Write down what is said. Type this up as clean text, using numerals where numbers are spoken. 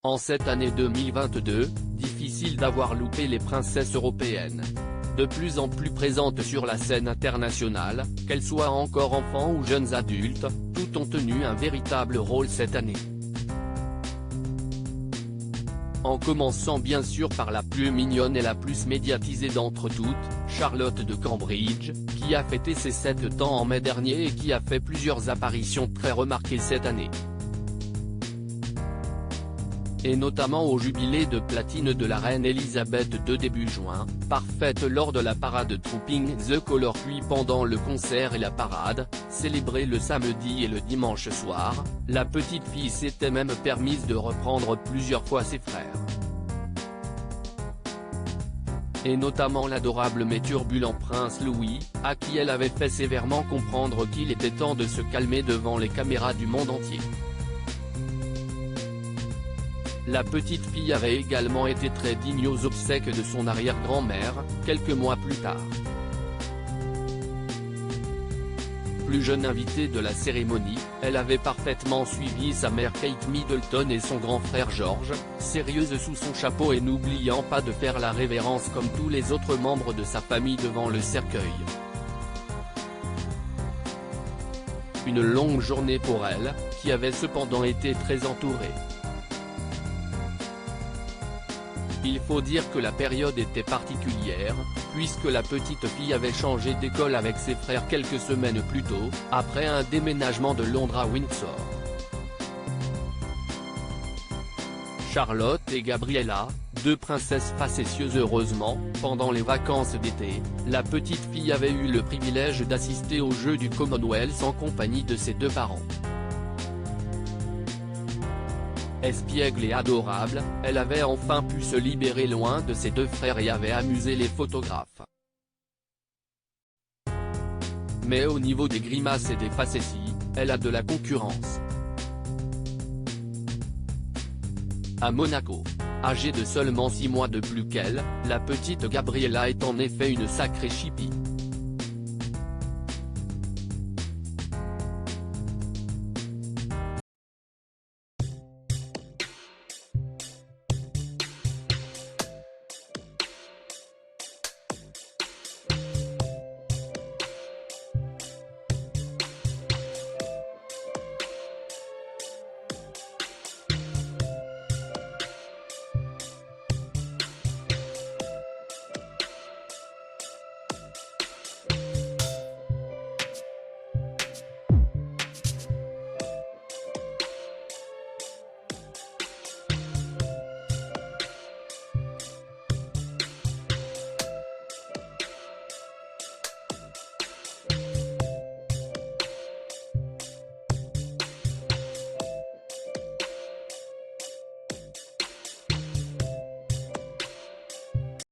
En cette année 2022, difficile d'avoir loupé les princesses européennes. De plus en plus présentes sur la scène internationale, qu'elles soient encore enfants ou jeunes adultes, toutes ont tenu un véritable rôle cette année. En commençant bien sûr par la plus mignonne et la plus médiatisée d'entre toutes, Charlotte de Cambridge, qui a fêté ses 7 ans en mai dernier et qui a fait plusieurs apparitions très remarquées cette année. Et notamment au jubilé de platine de la reine Elisabeth II début juin, parfaite lors de la parade Trooping the Colour puis pendant le concert et la parade, célébrée le samedi et le dimanche soir, la petite fille s'était même permise de reprendre plusieurs fois ses frères. Et notamment l'adorable mais turbulent prince Louis, à qui elle avait fait sévèrement comprendre qu'il était temps de se calmer devant les caméras du monde entier. La petite fille avait également été très digne aux obsèques de son arrière-grand-mère, quelques mois plus tard. Plus jeune invitée de la cérémonie, elle avait parfaitement suivi sa mère Kate Middleton et son grand frère George, sérieuse sous son chapeau et n'oubliant pas de faire la révérence comme tous les autres membres de sa famille devant le cercueil. Une longue journée pour elle, qui avait cependant été très entourée. Il faut dire que la période était particulière, puisque la petite fille avait changé d'école avec ses frères quelques semaines plus tôt, après un déménagement de Londres à Windsor. Charlotte et Gabriella, deux princesses facétieuses heureusement, pendant les vacances d'été, la petite fille avait eu le privilège d'assister aux Jeux du Commonwealth en compagnie de ses deux parents. Espiègle et adorable, elle avait enfin pu se libérer loin de ses deux frères et avait amusé les photographes. Mais au niveau des grimaces et des facéties, elle a de la concurrence. À Monaco, âgée de seulement 6 mois de plus qu'elle, la petite Gabriella est en effet une sacrée chipie.